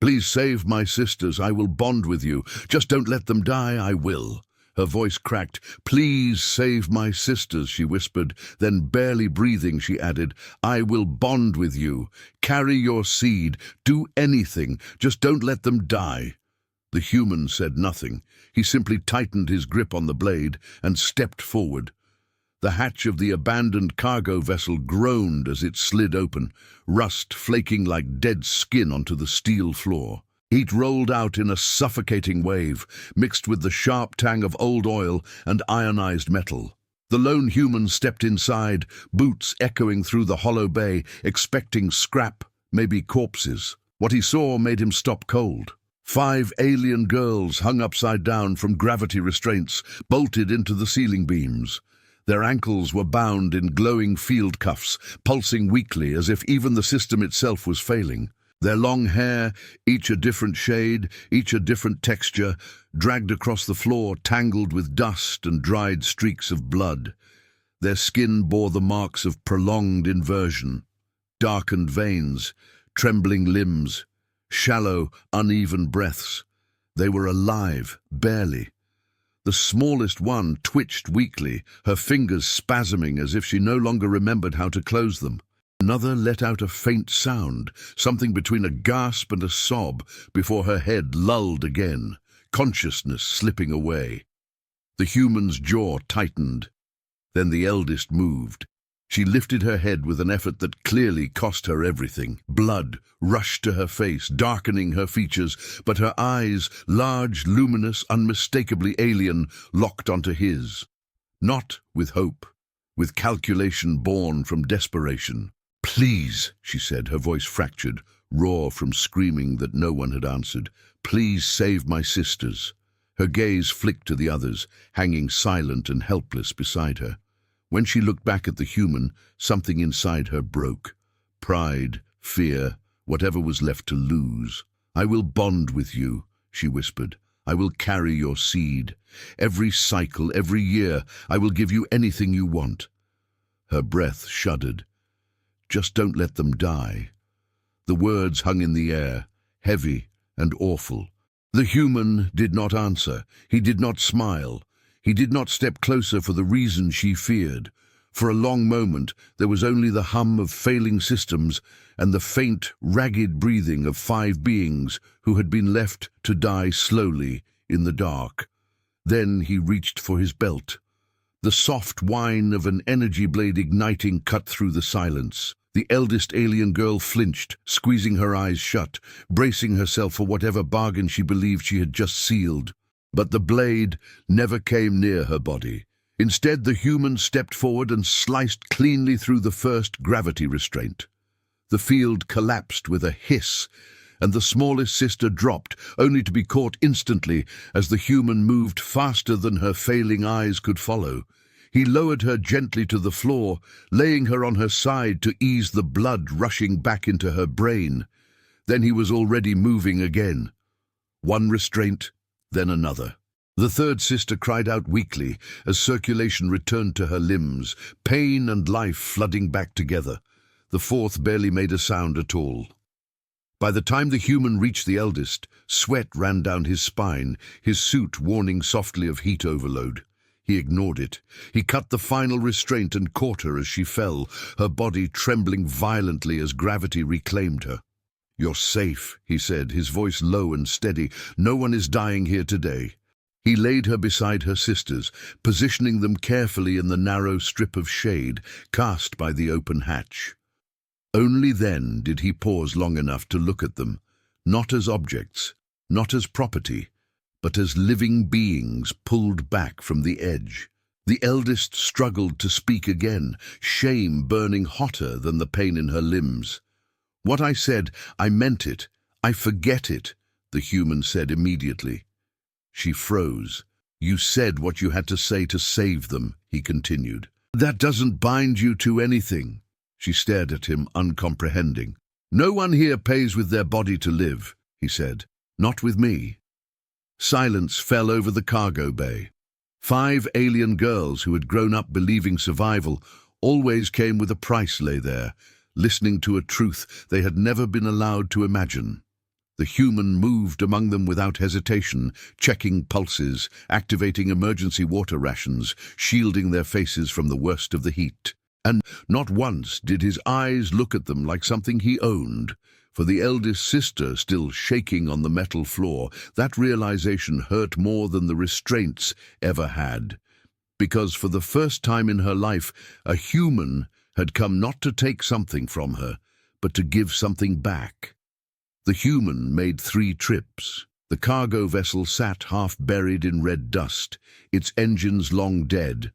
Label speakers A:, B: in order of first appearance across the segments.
A: Please save my sisters. I will bond with you. Just don't let them die. I will. Her voice cracked. Please save my sisters, she whispered. Then, barely breathing, she added, I will bond with you. Carry your seed. Do anything. Just don't let them die. The human said nothing. He simply tightened his grip on the blade and stepped forward. The hatch of the abandoned cargo vessel groaned as it slid open, rust flaking like dead skin onto the steel floor. Heat rolled out in a suffocating wave, mixed with the sharp tang of old oil and ionized metal. The lone human stepped inside, boots echoing through the hollow bay, expecting scrap, maybe corpses. What he saw made him stop cold. 5 alien girls hung upside down from gravity restraints, bolted into the ceiling beams. Their ankles were bound in glowing field cuffs, pulsing weakly as if even the system itself was failing. Their long hair, each a different shade, each a different texture, dragged across the floor, tangled with dust and dried streaks of blood. Their skin bore the marks of prolonged inversion. Darkened veins, trembling limbs, shallow, uneven breaths. They were alive, barely. The smallest one twitched weakly, her fingers spasming as if she no longer remembered how to close them. Another let out a faint sound, something between a gasp and a sob, before her head lulled again, consciousness slipping away. The human's jaw tightened. Then the eldest moved. She lifted her head with an effort that clearly cost her everything. Blood rushed to her face, darkening her features, but her eyes, large, luminous, unmistakably alien, locked onto his. Not with hope, with calculation born from desperation. Please, she said, her voice fractured, raw from screaming that no one had answered. Please save my sisters. Her gaze flicked to the others, hanging silent and helpless beside her. When she looked back at the human, something inside her broke. Pride, fear, whatever was left to lose. I will bond with you, she whispered. I will carry your seed. Every cycle, every year, I will give you anything you want. Her breath shuddered. Just don't let them die. The words hung in the air, heavy and awful. The human did not answer. He did not smile. He did not step closer for the reason she feared. For a long moment, there was only the hum of failing systems and the faint, ragged breathing of 5 beings who had been left to die slowly in the dark. Then he reached for his belt. The soft whine of an energy blade igniting cut through the silence. The eldest alien girl flinched, squeezing her eyes shut, bracing herself for whatever bargain she believed she had just sealed. But the blade never came near her body. Instead, the human stepped forward and sliced cleanly through the first gravity restraint. The field collapsed with a hiss, and the smallest sister dropped, only to be caught instantly as the human moved faster than her failing eyes could follow. He lowered her gently to the floor, laying her on her side to ease the blood rushing back into her brain. Then he was already moving again. One restraint, then another. The third sister cried out weakly as circulation returned to her limbs, pain and life flooding back together. The fourth barely made a sound at all. By the time the human reached the eldest, sweat ran down his spine, his suit warning softly of heat overload. He ignored it. He cut the final restraint and caught her as she fell, her body trembling violently as gravity reclaimed her. You're safe, he said, his voice low and steady. No one is dying here today. He laid her beside her sisters, positioning them carefully in the narrow strip of shade cast by the open hatch. Only then did he pause long enough to look at them, not as objects, not as property, but as living beings pulled back from the edge. The eldest struggled to speak again, shame burning hotter than the pain in her limbs. What I said, I meant it. I forget it, the human said immediately. She froze. You said what you had to say to save them, he continued. That doesn't bind you to anything. She stared at him, uncomprehending. No one here pays with their body to live, he said. Not with me. Silence fell over the cargo bay. 5 alien girls who had grown up believing survival always came with a price lay there, listening to a truth they had never been allowed to imagine. The human moved among them without hesitation, checking pulses, activating emergency water rations, shielding their faces from the worst of the heat. And not once did his eyes look at them like something he owned. For the eldest sister, still shaking on the metal floor, that realization hurt more than the restraints ever had. Because for the first time in her life, a human had come not to take something from her, but to give something back. The human made 3 trips. The cargo vessel sat half buried in red dust, its engines long dead,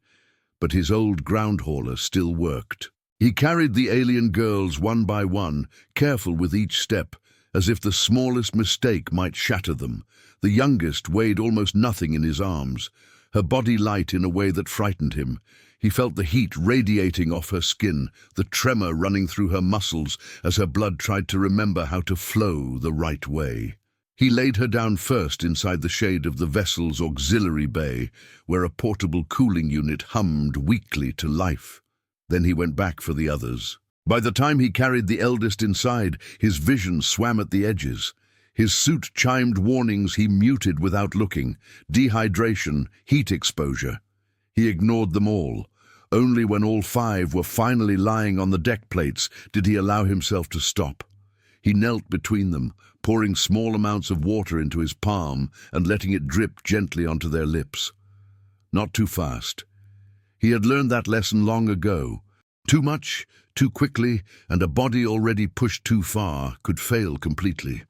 A: but his old ground hauler still worked. He carried the alien girls one by one, careful with each step, as if the smallest mistake might shatter them. The youngest weighed almost nothing in his arms, her body light in a way that frightened him. He felt the heat radiating off her skin, the tremor running through her muscles as her blood tried to remember how to flow the right way. He laid her down first inside the shade of the vessel's auxiliary bay, where a portable cooling unit hummed weakly to life. Then he went back for the others. By the time he carried the eldest inside, his vision swam at the edges. His suit chimed warnings he muted without looking: dehydration, heat exposure. He ignored them all. Only when all 5 were finally lying on the deck plates did he allow himself to stop. He knelt between them, pouring small amounts of water into his palm and letting it drip gently onto their lips. Not too fast. He had learned that lesson long ago. Too much, too quickly, and a body already pushed too far could fail completely.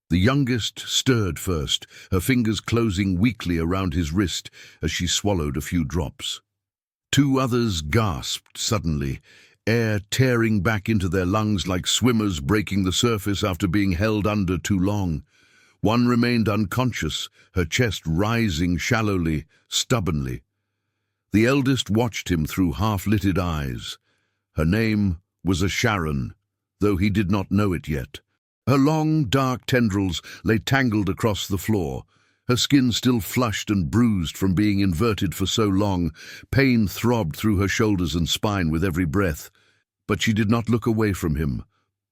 A: The youngest stirred first, her fingers closing weakly around his wrist as she swallowed a few drops. 2 others gasped suddenly, air tearing back into their lungs like swimmers breaking the surface after being held under too long. One remained unconscious, her chest rising shallowly, stubbornly. The eldest watched him through half-lidded eyes. Her name was a Sharon, though he did not know it yet. Her long, dark tendrils lay tangled across the floor. Her skin still flushed and bruised from being inverted for so long. Pain throbbed through her shoulders and spine with every breath. But she did not look away from him.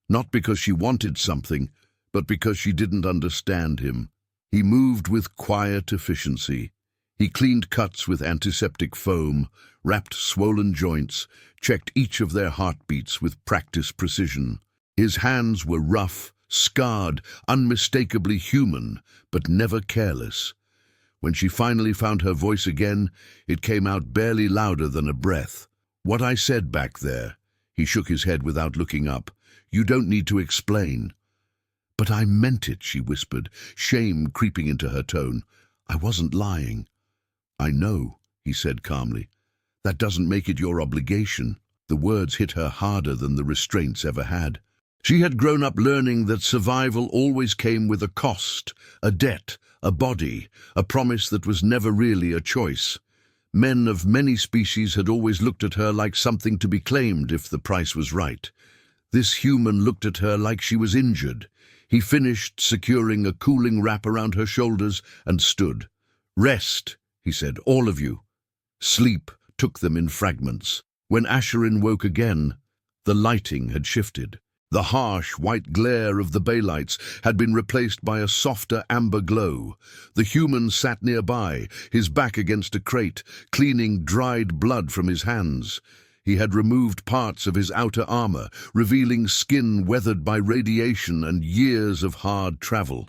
A: Not because she wanted something, but because she didn't understand him. He moved with quiet efficiency. He cleaned cuts with antiseptic foam, wrapped swollen joints, checked each of their heartbeats with practiced precision. His hands were rough, scarred, unmistakably human, but never careless. When she finally found her voice again, it came out barely louder than a breath. "What I said back there." He shook his head without looking up. "You don't need to explain." "But I meant it," she whispered, shame creeping into her tone. "I wasn't lying." "I know," he said calmly. "That doesn't make it your obligation." The words hit her harder than the restraints ever had. She had grown up learning that survival always came with a cost, a debt, a body, a promise that was never really a choice. Men of many species had always looked at her like something to be claimed if the price was right. This human looked at her like she was injured. He finished securing a cooling wrap around her shoulders and stood. "Rest," he said, "all of you." Sleep took them in fragments. When Asherin woke again, the lighting had shifted. The harsh white glare of the baylights had been replaced by a softer amber glow. The human sat nearby, his back against a crate, cleaning dried blood from his hands. He had removed parts of his outer armor, revealing skin weathered by radiation and years of hard travel.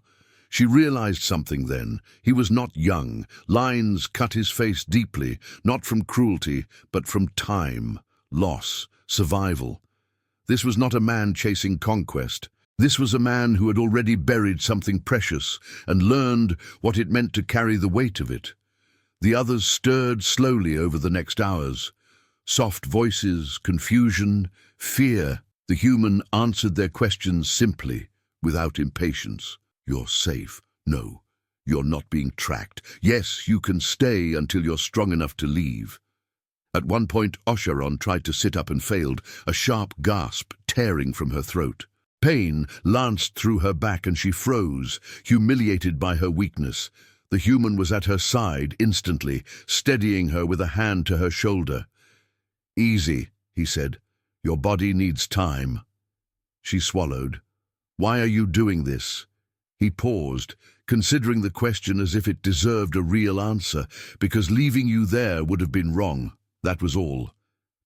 A: She realized something then. He was not young. Lines cut his face deeply, not from cruelty, but from time, loss, survival. This was not a man chasing conquest. This was a man who had already buried something precious and learned what it meant to carry the weight of it. The others stirred slowly over the next hours. Soft voices, confusion, fear. The human answered their questions simply, without impatience. "You're safe." "No, you're not being tracked." "Yes, you can stay until you're strong enough to leave." At one point, Osharon tried to sit up and failed, a sharp gasp tearing from her throat. Pain lanced through her back and she froze, humiliated by her weakness. The human was at her side instantly, steadying her with a hand to her shoulder. "Easy," he said. "Your body needs time." She swallowed. "Why are you doing this?" He paused, considering the question as if it deserved a real answer, because leaving you there would have been wrong. That was all.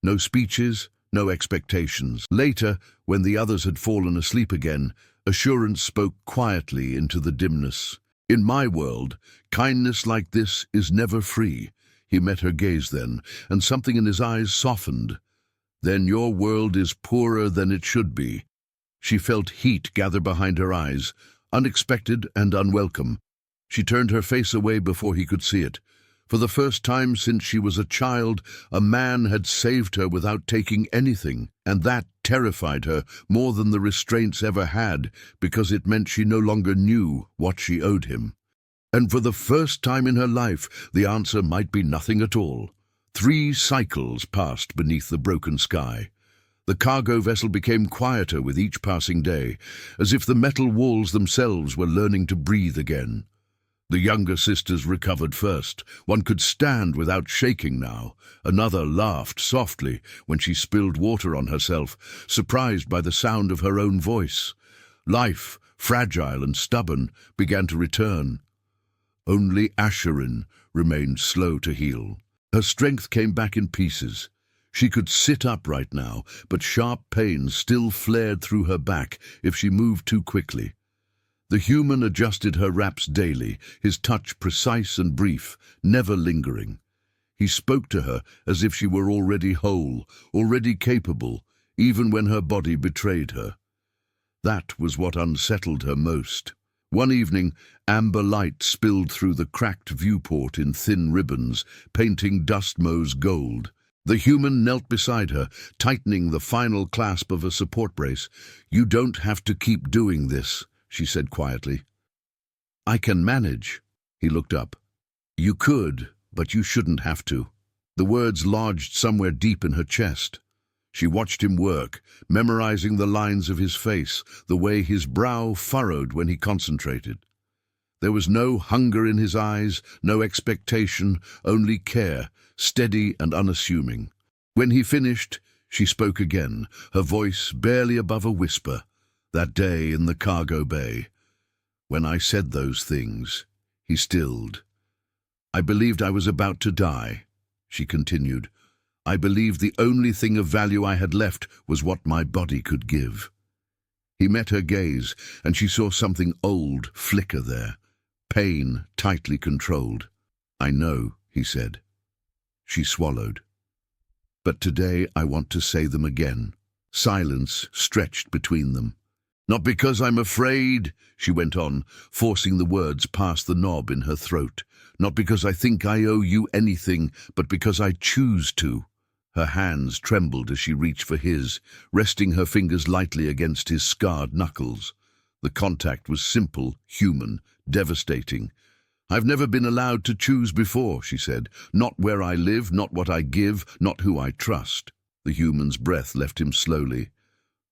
A: No speeches, no expectations. Later, when the others had fallen asleep again, assurance spoke quietly into the dimness. In my world, kindness like this is never free. He met her gaze then, and something in his eyes softened. Then your world is poorer than it should be. She felt heat gather behind her eyes, unexpected and unwelcome. She turned her face away before he could see it. For the first time since she was a child, a man had saved her without taking anything, and that terrified her more than the restraints ever had, because it meant she no longer knew what she owed him. And for the first time in her life, the answer might be nothing at all. 3 cycles passed beneath the broken sky. The cargo vessel became quieter with each passing day, as if the metal walls themselves were learning to breathe again. The younger sisters recovered first. One could stand without shaking now. Another laughed softly when she spilled water on herself, surprised by the sound of her own voice. Life, fragile and stubborn, began to return. Only Asherin remained slow to heal. Her strength came back in pieces. She could sit upright now, but sharp pains still flared through her back if she moved too quickly. The human adjusted her wraps daily, his touch precise and brief, never lingering. He spoke to her as if she were already whole, already capable, even when her body betrayed her. That was what unsettled her most. One evening, amber light spilled through the cracked viewport in thin ribbons, painting dust motes gold. The human knelt beside her, tightening the final clasp of a support brace. "You don't have to keep doing this," she said quietly. "I can manage." He looked up. "You could, but you shouldn't have to." The words lodged somewhere deep in her chest. She watched him work, memorizing the lines of his face, the way his brow furrowed when he concentrated. There was no hunger in his eyes, no expectation, only care, steady and unassuming. When he finished, she spoke again, her voice barely above a whisper. "That day in the cargo bay, when I said those things," he stilled. "I believed I was about to die," she continued. "I believed the only thing of value I had left was what my body could give." He met her gaze, and she saw something old flicker there, pain tightly controlled. "I know," he said. She swallowed. "But today I want to say them again." Silence stretched between them. "Not because I'm afraid," she went on, forcing the words past the knob in her throat. "Not because I think I owe you anything, but because I choose to." Her hands trembled as she reached for his, resting her fingers lightly against his scarred knuckles. The contact was simple, human, devastating. "I've never been allowed to choose before," she said. "Not where I live, not what I give, not who I trust." The human's breath left him slowly.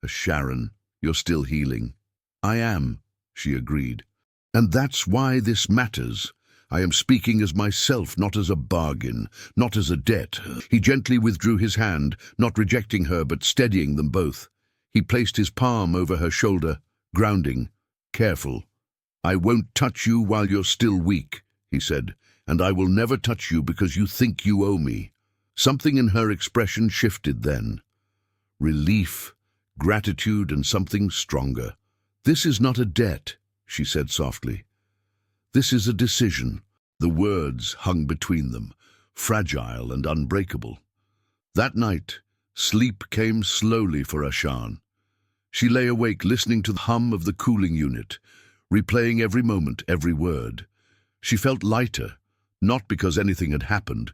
A: "Sharon, you're still healing." "I am," she agreed. "And that's why this matters. I am speaking as myself, not as a bargain, not as a debt." He gently withdrew his hand, not rejecting her but steadying them both. He placed his palm over her shoulder, grounding. "Careful. I won't touch you while you're still weak," he said, "and I will never touch you because you think you owe me." Something in her expression shifted then. Relief, gratitude, and something stronger. "This is not a debt," she said softly. "This is a decision." The words hung between them, fragile and unbreakable. That night, sleep came slowly for Ashan. She lay awake listening to the hum of the cooling unit, replaying every moment, every word. She felt lighter, not because anything had happened,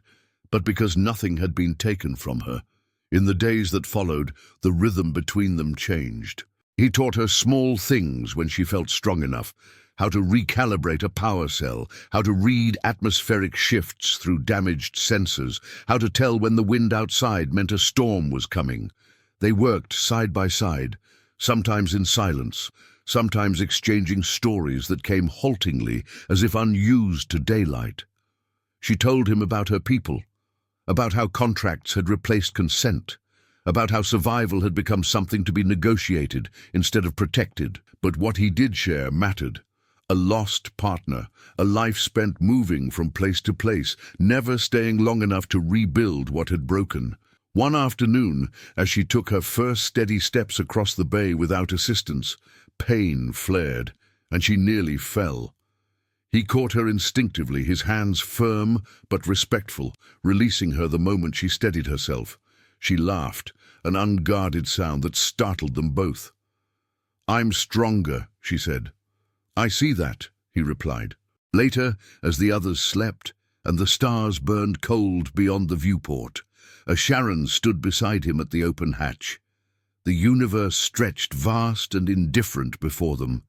A: but because nothing had been taken from her. In the days that followed, the rhythm between them changed. He taught her small things when she felt strong enough, how to recalibrate a power cell, how to read atmospheric shifts through damaged sensors, how to tell when the wind outside meant a storm was coming. They worked side by side, sometimes in silence, sometimes exchanging stories that came haltingly, as if unused to daylight. She told him about her people, about how contracts had replaced consent, about how survival had become something to be negotiated instead of protected. But what he did share mattered. A lost partner, a life spent moving from place to place, never staying long enough to rebuild what had broken. One afternoon, as she took her first steady steps across the bay without assistance, pain flared, and she nearly fell. He caught her instinctively, his hands firm but respectful, releasing her the moment she steadied herself. She laughed, an unguarded sound that startled them both. "I'm stronger," she said. "I see that," he replied. Later, as the others slept, and the stars burned cold beyond the viewport, a Sharon stood beside him at the open hatch. The universe stretched vast and indifferent before them.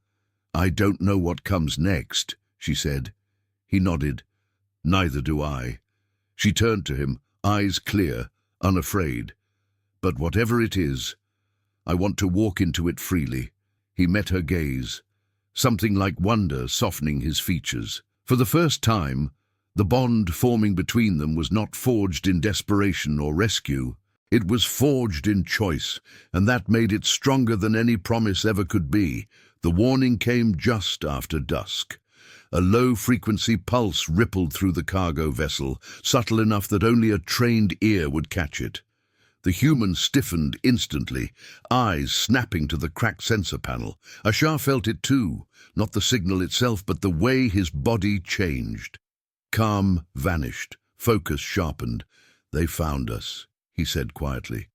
A: "I don't know what comes next," she said. He nodded. "Neither do I." She turned to him, eyes clear, unafraid. "But whatever it is, I want to walk into it freely." He met her gaze, something like wonder softening his features. For the first time, the bond forming between them was not forged in desperation or rescue. It was forged in choice, and that made it stronger than any promise ever could be. The warning came just after dusk. A low-frequency pulse rippled through the cargo vessel, subtle enough that only a trained ear would catch it. The human stiffened instantly, eyes snapping to the cracked sensor panel. Ashar felt it too, not the signal itself, but the way his body changed. Calm vanished, focus sharpened. "They found us," he said quietly.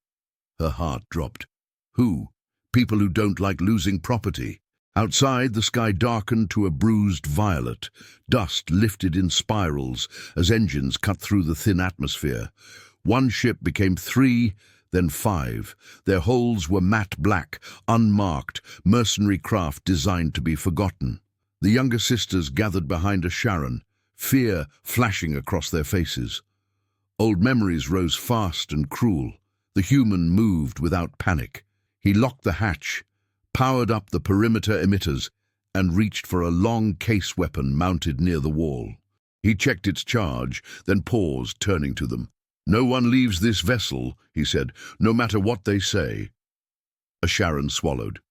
A: Her heart dropped. "Who?" "People who don't like losing property." Outside, the sky darkened to a bruised violet. Dust lifted in spirals as engines cut through the thin atmosphere. One ship became 3, then 5. Their hulls were matte black, unmarked, mercenary craft designed to be forgotten. The younger sisters gathered behind a Sharon, fear flashing across their faces. Old memories rose fast and cruel. The human moved without panic. He locked the hatch, powered up the perimeter emitters, and reached for a long case weapon mounted near the wall. He checked its charge, then paused, turning to them. "No one leaves this vessel," he said, "no matter what they say." A Sharon swallowed.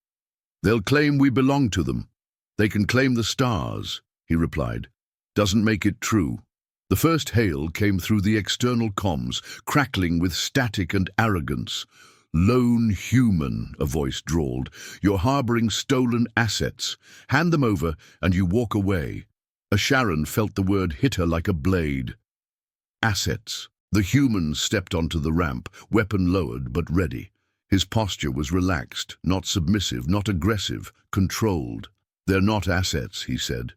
A: "They'll claim we belong to them. They can claim the stars," he replied. "Doesn't make it true." The first hail came through the external comms, crackling with static and arrogance. "Lone human," a voice drawled. "You're harboring stolen assets. Hand them over and you walk away." A Sharon felt the word hit her like a blade. Assets. The human stepped onto the ramp, weapon lowered but ready. His posture was relaxed, not submissive, not aggressive, controlled. "They're not assets," he said.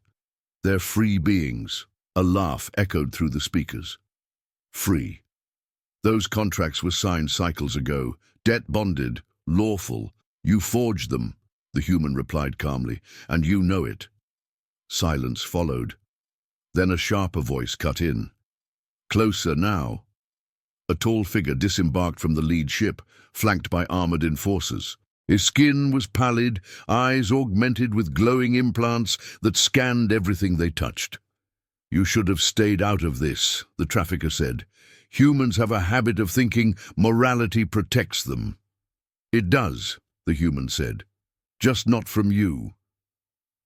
A: "They're free beings." A laugh echoed through the speakers. "Free. Those contracts were signed cycles ago, debt-bonded, lawful. You forged them," the human replied calmly, "and you know it." Silence followed. Then a sharper voice cut in. "Closer now." A tall figure disembarked from the lead ship, flanked by armored enforcers. His skin was pallid, eyes augmented with glowing implants that scanned everything they touched. "You should have stayed out of this," the trafficker said. "Humans have a habit of thinking morality protects them." "It does," the human said. "Just not from you."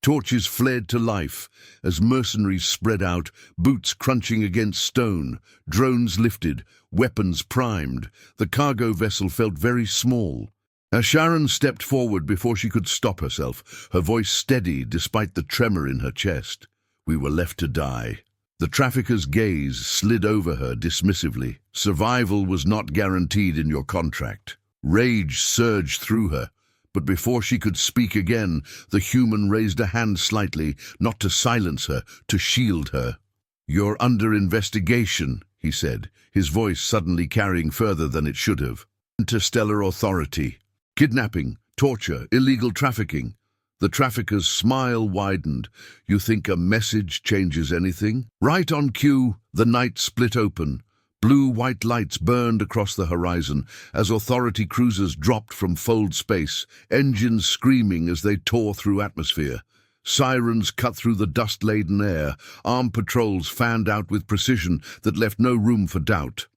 A: Torches flared to life as mercenaries spread out, boots crunching against stone, drones lifted, weapons primed. The cargo vessel felt very small. As Sharon stepped forward before she could stop herself, her voice steady despite the tremor in her chest. "We were left to die." The trafficker's gaze slid over her dismissively. "Survival was not guaranteed in your contract." Rage surged through her, but before she could speak again, the human raised a hand slightly, not to silence her, to shield her. "You're under investigation," he said, his voice suddenly carrying further than it should have. "Interstellar authority. Kidnapping, torture, illegal trafficking." The trafficker's smile widened. "You think a message changes anything?" Right on cue, the night split open. Blue-white lights burned across the horizon as authority cruisers dropped from fold space, engines screaming as they tore through atmosphere. Sirens cut through the dust-laden air, armed patrols fanned out with precision that left no room for doubt.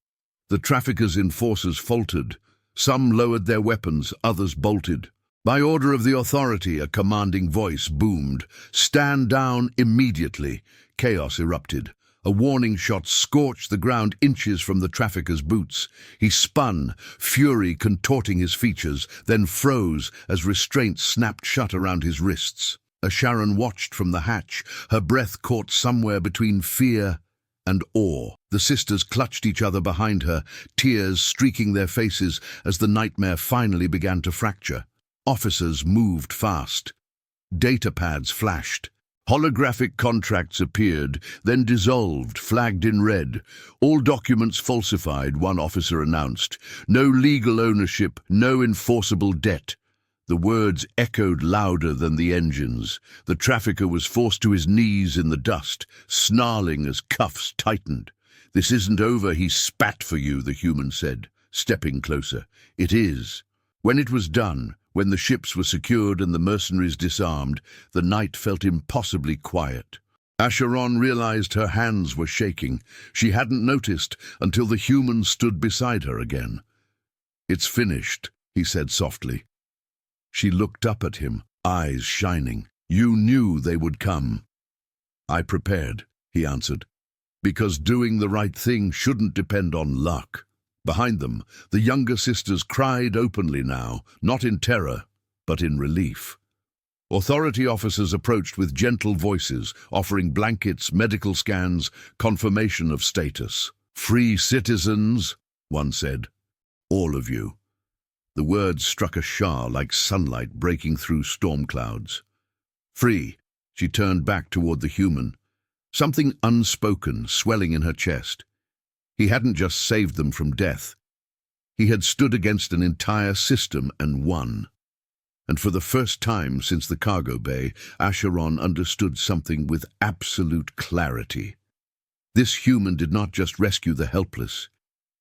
A: The traffickers' enforcers faltered. Some lowered their weapons, others bolted. By order of the authority, a commanding voice boomed. "Stand down immediately." Chaos erupted. A warning shot scorched the ground inches from the trafficker's boots. He spun, fury contorting his features, then froze as restraints snapped shut around his wrists. Sharon watched from the hatch, her breath caught somewhere between fear and awe. The sisters clutched each other behind her, tears streaking their faces as the nightmare finally began to fracture. Officers moved fast. Data pads flashed. Holographic contracts appeared, then dissolved, flagged in red. "All documents falsified," one officer announced. "No legal ownership, no enforceable debt." The words echoed louder than the engines. The trafficker was forced to his knees in the dust, snarling as cuffs tightened. "This isn't over," he spat for you, the human said, stepping closer. "It is." When it was done, when the ships were secured and the mercenaries disarmed, the night felt impossibly quiet. Sharon realized her hands were shaking. She hadn't noticed until the human stood beside her again. "It's finished," he said softly. She looked up at him, eyes shining. "You knew they would come." "I prepared," he answered, "because doing the right thing shouldn't depend on luck." Behind them, the younger sisters cried openly now, not in terror, but in relief. Authority officers approached with gentle voices, offering blankets, medical scans, confirmation of status. "Free citizens," one said. "All of you." The words struck a Shah like sunlight breaking through storm clouds. "Free." She turned back toward the human, something unspoken swelling in her chest. He hadn't just saved them from death. He had stood against an entire system and won. And for the first time since the cargo bay, Sharon understood something with absolute clarity. This human did not just rescue the helpless.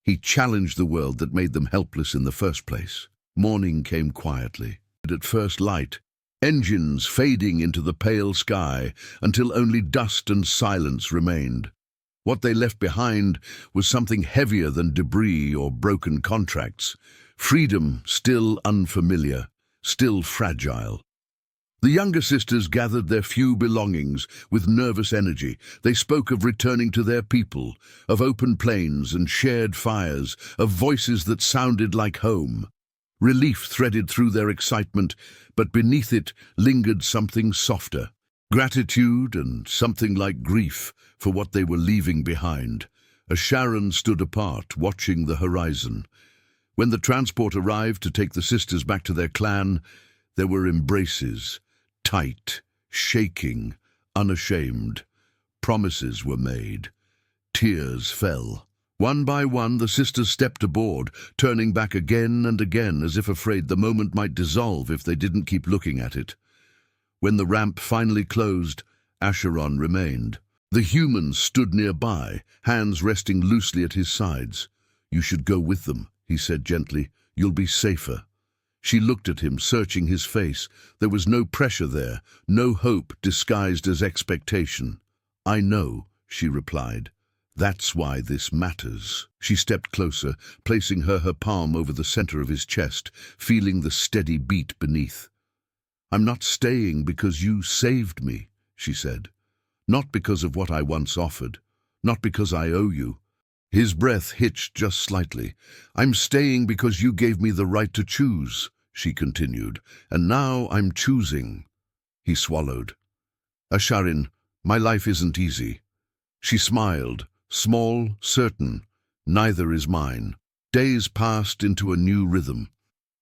A: He challenged the world that made them helpless in the first place. Morning came quietly. At first light, engines fading into the pale sky until only dust and silence remained. What they left behind was something heavier than debris or broken contracts. Freedom still unfamiliar, still fragile. The younger sisters gathered their few belongings with nervous energy. They spoke of returning to their people, of open plains and shared fires, of voices that sounded like home. Relief threaded through their excitement, but beneath it lingered something softer. Gratitude and something like grief for what they were leaving behind. Sharon stood apart, watching the horizon. When the transport arrived to take the sisters back to their clan, there were embraces, tight, shaking, unashamed. Promises were made. Tears fell. One by one, the sisters stepped aboard, turning back again and again as if afraid the moment might dissolve if they didn't keep looking at it. When the ramp finally closed, Sharon remained. The human stood nearby, hands resting loosely at his sides. "You should go with them," he said gently. "You'll be safer." She looked at him, searching his face. There was no pressure there, no hope disguised as expectation. "I know," she replied. "That's why this matters." She stepped closer, placing her palm over the center of his chest, feeling the steady beat beneath. "I'm not staying because you saved me," she said. "Not because of what I once offered. Not because I owe you." His breath hitched just slightly. "I'm staying because you gave me the right to choose," she continued. "And now I'm choosing." He swallowed. "Sharon, my life isn't easy." She smiled, small, certain. "Neither is mine." Days passed into a new rhythm.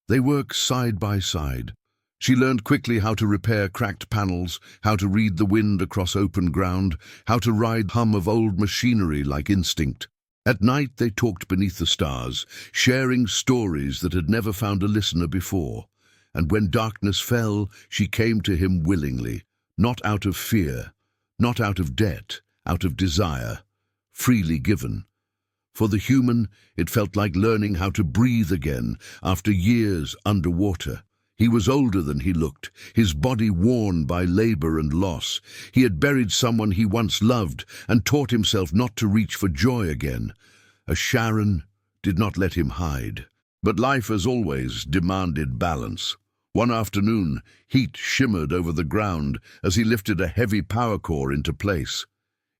A: They worked side by side. She learned quickly how to repair cracked panels, how to read the wind across open ground, how to ride the hum of old machinery like instinct. At night they talked beneath the stars, sharing stories that had never found a listener before. And when darkness fell, she came to him willingly, not out of fear, not out of debt, out of desire, freely given. For the human, it felt like learning how to breathe again after years underwater. He was older than he looked, his body worn by labor and loss. He had buried someone he once loved and taught himself not to reach for joy again. Sharon did not let him hide. But life, as always, demanded balance. One afternoon, heat shimmered over the ground as he lifted a heavy power core into place.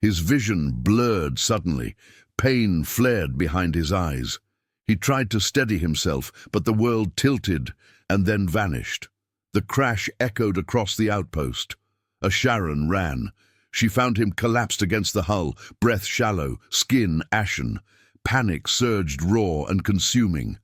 A: His vision blurred suddenly. Pain flared behind his eyes. He tried to steady himself, but the world tilted and then vanished. The crash echoed across the outpost. A Sharon ran. She found him collapsed against the hull, breath shallow, skin ashen. Panic surged raw and consuming.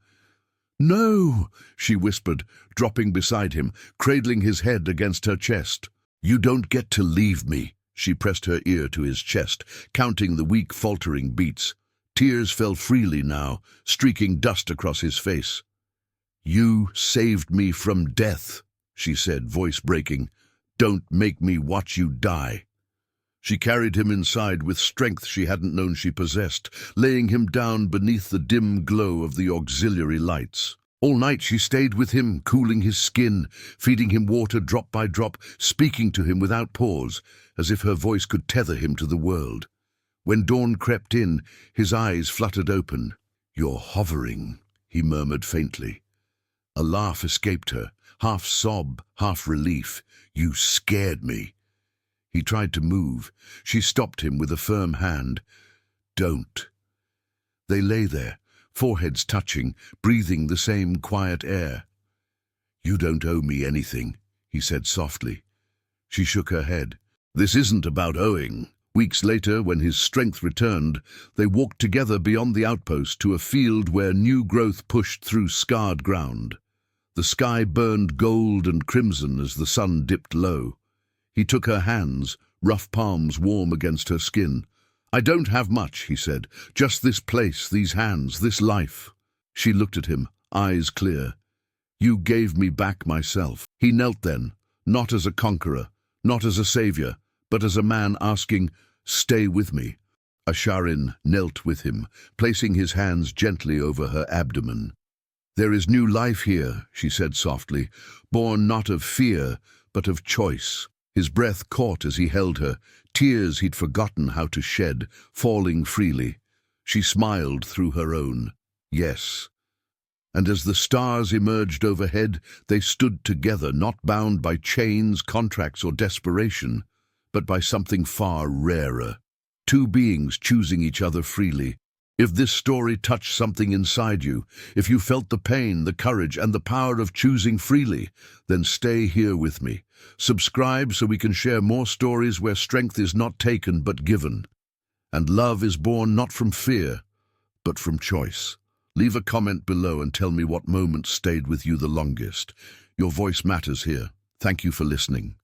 A: "No," she whispered, dropping beside him, cradling his head against her chest. "You don't get to leave me." She pressed her ear to his chest, counting the weak, faltering beats. Tears fell freely now, streaking dust across his face. "You saved me from death," she said, voice breaking. "Don't make me watch you die." She carried him inside with strength she hadn't known she possessed, laying him down beneath the dim glow of the auxiliary lights. All night she stayed with him, cooling his skin, feeding him water drop by drop, speaking to him without pause, as if her voice could tether him to the world. When dawn crept in, his eyes fluttered open. "You're hovering," he murmured faintly. A laugh escaped her, half sob, half relief. "You scared me." He tried to move. She stopped him with a firm hand. "Don't." They lay there, foreheads touching, breathing the same quiet air. "You don't owe me anything," he said softly. She shook her head. "This isn't about owing." Weeks later, when his strength returned, they walked together beyond the outpost to a field where new growth pushed through scarred ground. The sky burned gold and crimson as the sun dipped low. He took her hands, rough palms warm against her skin. "I don't have much," he said. "Just this place, these hands, this life." She looked at him, eyes clear. "You gave me back myself." He knelt then, not as a conqueror, not as a savior, but as a man asking, "Stay with me." Asharin knelt with him, placing his hands gently over her abdomen. "There is new life here," she said softly, "born not of fear, but of choice." His breath caught as he held her, tears he'd forgotten how to shed, falling freely. She smiled through her own. Yes. And as the stars emerged overhead, they stood together, not bound by chains, contracts, or desperation, but by something far rarer. Two beings choosing each other freely. If this story touched something inside you, if you felt the pain, the courage, and the power of choosing freely, then stay here with me. Subscribe so we can share more stories where strength is not taken but given, and love is born not from fear, but from choice. Leave a comment below and tell me what moment stayed with you the longest. Your voice matters here. Thank you for listening.